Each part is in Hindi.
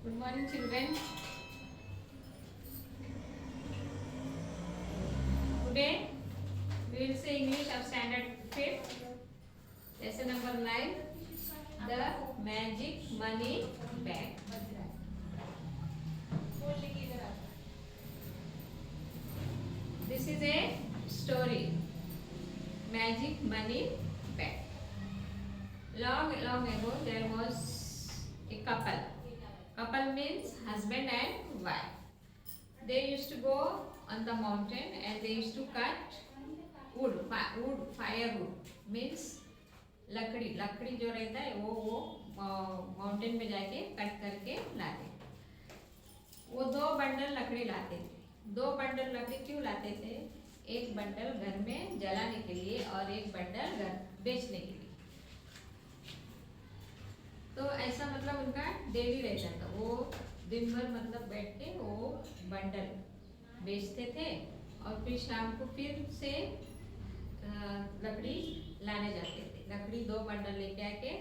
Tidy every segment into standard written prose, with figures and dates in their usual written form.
Good morning, children. Today we will say English of Standard 5th, lesson number 9, the magic money bag. This is a story, magic money bag. Long ago there was a couple. Couple means husband and wife. They used to go on the mountain and they used to cut wood, firewood means लकड़ी जो रहता है वो माउंटेन पे जाके कट करके लाते। वो 2 बंडल लकड़ी लाते थे। 2 बंडल लकड़ी क्यों लाते थे? एक बंडल घर में जलाने के लिए और एक बंडल घर बेचने के लिए। तो ऐसा मतलब उनका डेली रहता था। वो दिन भर मतलब बैठ के वो बंडल बेचते थे और फिर शाम को फिर से लकड़ी लाने जाते थे। लकड़ी 2 बंडल लेके आके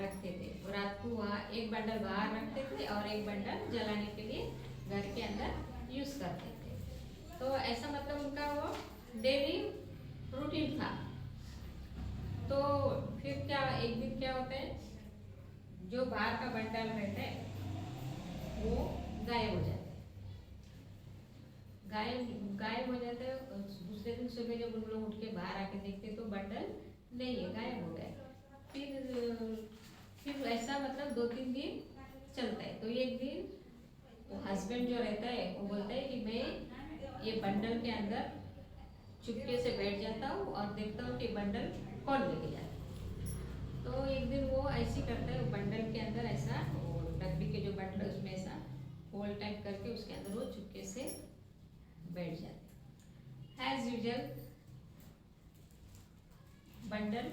रखते थे। रात को वहाँ एक बंडल बाहर रखते थे और एक बंडल जलाने के लिए घर के अंदर यूज करते थे। तो ऐसा मतलब उनका वो डेली रूटीन था। तो फिर क्या एक दिन क्या होता है, जो बाहर का बंडल रहता है वो गायब हो जाता है। गायब हो जाता है। दूसरे दिन सुबह जब उन लोग उठ के बाहर आके देखते तो बंडल नहीं है, गायब हो गया। फिर ऐसा मतलब 2-3 दिन चलता है। तो एक दिन वो हस्बैंड जो रहता है वो बोलता है कि मैं ये बंडल के अंदर चुपके से बैठ जाता हूँ और देखता हूँ कि बंडल कौन लेके जाता है। तो एक दिन वो ऐसी करता है, वो बंडल के अंदर ऐसा लकड़ी के जो बंडल उसमें ऐसा होल टाइप करके उसके अंदर वो चुपके से बैठ जाते। एज यूजल बंडल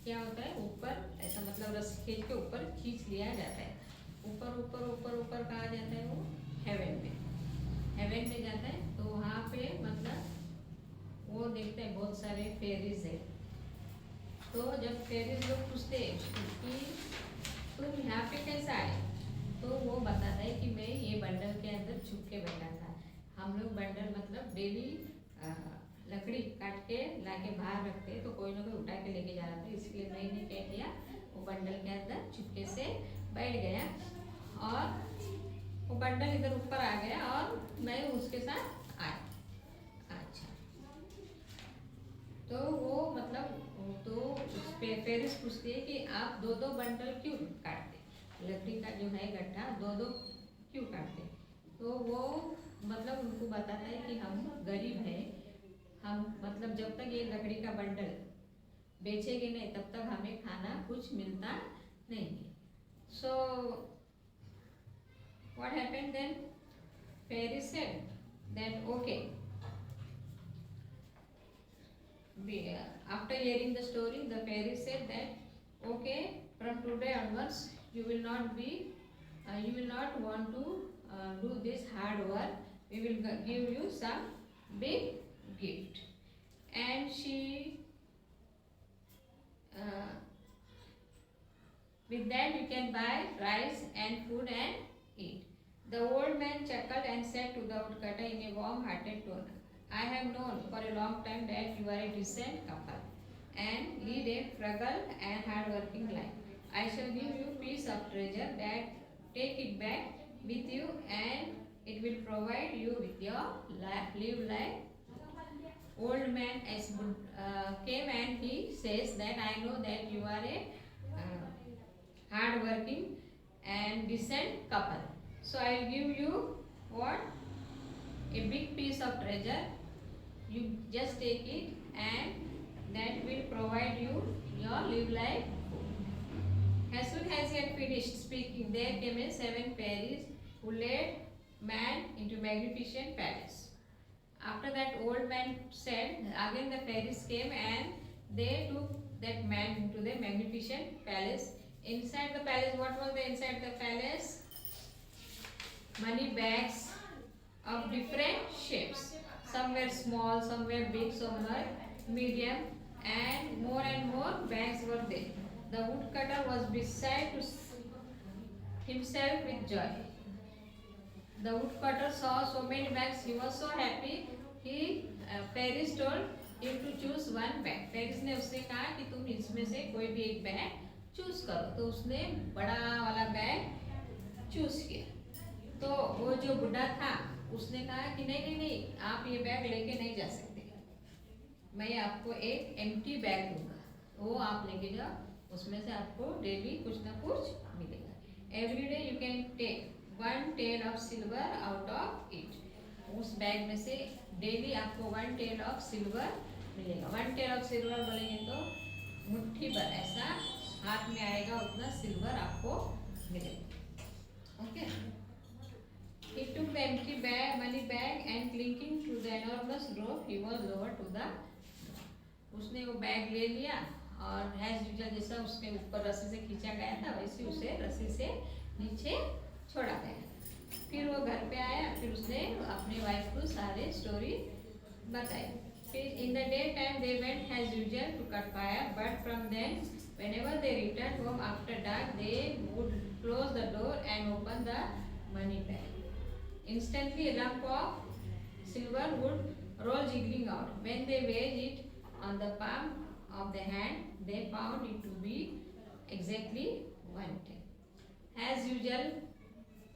क्या होता है, ऊपर ऐसा मतलब रस्सी खींच के ऊपर खींच लिया जाता है। ऊपर ऊपर ऊपर ऊपर कहाँ जाता है वो? हेवन में जाता है। तो वहाँ पे मतलब वो देखते हैं बहुत सारे फेरीज है। तो जब फेरीज लोग पूछते हैं कि तुम यहाँ पे कैसा आए, तो वो बताता है कि मैं ये बंडल के अंदर छुप के बैठा था। हम लोग बंडल मतलब डेली लकड़ी काट के लाके बाहर रखते, तो कोई ना कोई उठा के लेके जा रहा था, इसलिए मैंने क्या किया, वो बंडल के अंदर चुपके से बैठ गया और वो बंडल इधर ऊपर आ गया और मैं उसके साथ आया। अच्छा, तो वो मतलब तो उस पे फेरिस पूछती है कि आप 2-2 बंडल क्यों काटते, लकड़ी का जो है गट्ठा 2-2 क्यों काटते? तो वो मतलब उनको बताता है कि हम गरीब हैं, हम मतलब जब तक ये लकड़ी का बंडल बेचेंगे नहीं तब तक हमें खाना कुछ मिलता नहीं है। So what happened then? Fairy said that okay, after hearing the story the fairy said that okay, from today onwards you will not want to do this hard work, we will give you some big gift. And she with that you can buy rice and food and eat. The old man chuckled and said to the woodcutter in a warm-hearted tone, I have known for a long time that you are a decent couple and lead a frugal and hard-working life. I shall give you a piece of treasure that take it back with you and it will provide you with your live life. Old man came and he says that I know that you are a hard working and decent couple, so I will give you what? A big piece of treasure. You just take it and that will provide you your live life. As soon as he had finished speaking, there came a 7 fairies who led man into magnificent palace. After that old man said, again the fairies came and they took that man into the magnificent palace. Inside the palace, what was there inside the palace? Money bags of different shapes. Some were small, some were big, some were medium, and more bags were there. The woodcutter was beside to himself with joy. The woodcutter saw so many bags. He was so happy. Paris told him to choose one bag. Paris ने उससे कहा कि तुम इसमें से कोई भी एक बैग चूज करो. तो उसने बड़ा वाला बैग चूज किया. तो वो जो बुढ़ा था उसने कहा कि नहीं नहीं नहीं, आप ये बैग लेके नहीं जा सकते, मैं आपको एक एम्प्टी बैग दूंगा, वो आप लेके जाओ, उसमें से आपको डेली कुछ ना कुछ मिलेगा. Every day you can take 1 tail of silver out of it. उस बैग में से डेली आपको 1 टेल ऑफ सिल्वर मिलेगा. 1 टेल ऑफ सिल्वर बोलेंगे तो मुट्ठी भर ऐसा हाथ में आएगा, उतना सिल्वर आपको मिलेगा. Okay. He took the empty bag, money bag, and clinging to the enormous rope, he was lowered to the. उसने वो बैग ले लिया और एज यूजुअल जैसा उसके ऊपर रस्सी से खींचा गया था वैसे उसे रस्सी से नीचे छोड़ा गया. फिर वो घर पे आया, फिर उसने अपने वाइफ को सारे स्टोरी बताई. फिर in the day time they went as usual to cut fire, but from then whenever they returned home after dark, they would close the door and open the money bag. Instantly a lump of silver would roll jiggling out. When they weighed it on the palm of the hand, they found it to be exactly 1 tail. As usual,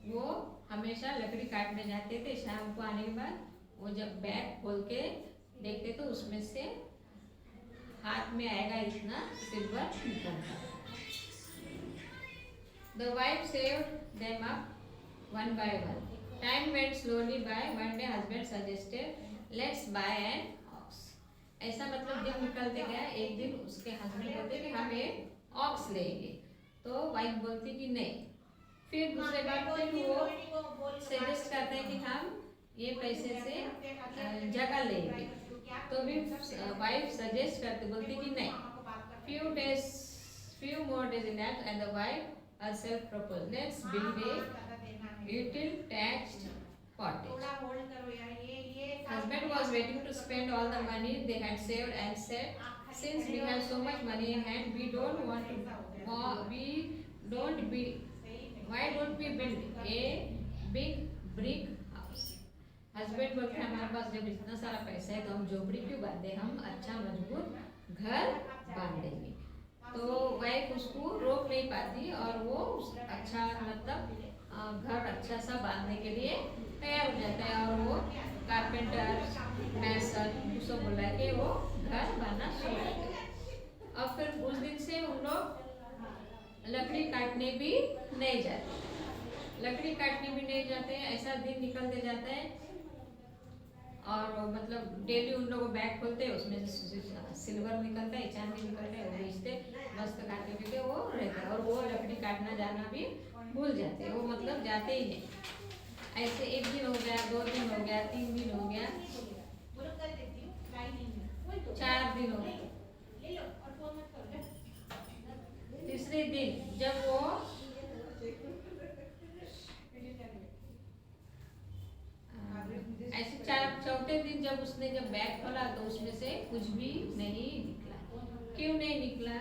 वो हमेशा लकड़ी काटने जाते थे. शाम को आने के बाद वो जब बैग खोल के देखते तो उसमें से हाथ में आएगा इतना सिल्वर निकलता. The wife saved them up one by one. Time went slowly by. One day husband suggested, let's buy an ox. ऐसा मतलब दिन निकलते गया. एक दिन उसके हस्बैंड बोलते कि हम एक ऑक्स लेंगे, तो वाइफ बोलती कि नहीं. फिर दूसरे बार फिर वो सजेस्ट करते हैं कि हम ये पैसे से जगह लेंगे, तो भी वाइफ सजेस्ट करते बोलती कि नहीं. few more days elapsed and the wife herself proposed, let's build a little thatched cottage. Husband was waiting to spend all the money they had saved and said, since we have so much money in hand, why don't we build a big brick house. Husband बोलते हैं हमारे पास जब इतना सारा पैसा है तो हम झोपड़ी क्यों बांधे, हम अच्छा मजबूत घर बांधेंगे. तो वाइफ उसको रोक नहीं पाती और वो अच्छा मतलब घर अच्छा सा बांधने के लिए तैयार हो जाता है. और वो कारपेंटर मैसन उसको बोला कि वो घर बांधना शुरू कर दे. और फिर उस दिन से उन लोग लकड़ी काटने भी नहीं जाते. लकड़ी काटने भी नहीं जाते. ऐसा दिन निकलते जाता है और मतलब डेली उन लोग बैग खोलते हैं, उसमें से सिल्वर निकलता है, चांदी निकलता है, वो बेचते मस्त खाते पीते वो रहता है. और वो लकड़ी काटना जाना भी भूल जाते हैं. वो मतलब जाते ही नहीं. ऐसे एक दिन हो गया, 2 दिन हो गया, 3 दिन हो गया, 4 दिन हो गया. तीसरे दिन जब वो ऐसे चौथे दिन जब उसने बैग खोला तो उसमें से कुछ भी नहीं निकला. क्यों नहीं निकला?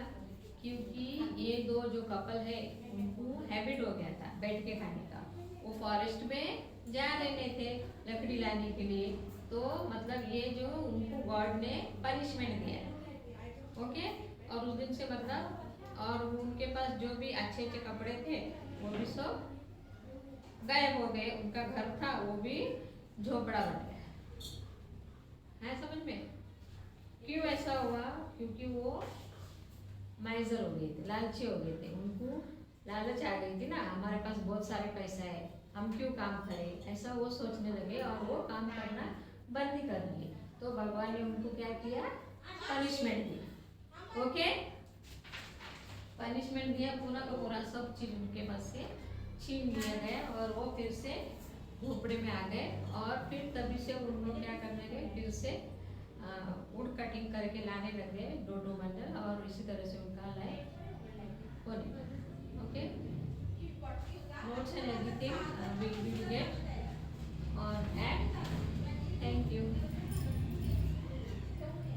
क्योंकि ये 2 जो कपल है उनको हैबिट हो गया था बैठ के खाने का. वो फॉरेस्ट में जा रहे थे लकड़ी लाने के लिए, तो मतलब ये जो उनको गॉड ने पनिशमेंट दिया. ओके. और उस दिन से मतलब और उनके पास जो भी अच्छे अच्छे कपड़े थे वो भी सब गायब हो गए. उनका घर था वो भी झोपड़ा बन गया है. समझ में? क्यों ऐसा हुआ? क्योंकि वो माइजर हो गए थे, लालची हो गए थे. उनको लालच आ गई थी ना, हमारे पास बहुत सारे पैसा है, हम क्यों काम करें, ऐसा वो सोचने लगे और वो काम करना बंद ही कर दिए. तो भगवान ने उनको क्या किया? पनिशमेंट दिया. ओके. पनिशमेंट दिया, पूरा का पूरा सब चीज उनके पास से छीन लिया गया और वो फिर से झोपड़े में आ गए. और फिर तभी से उन लोग क्या करने लगे, फिर से वुड कटिंग करके लाने लगे 2 बंडल और इसी तरह से उनका लाइफ होने लगा. Okay. Notes and everything will be get on at. Thank you.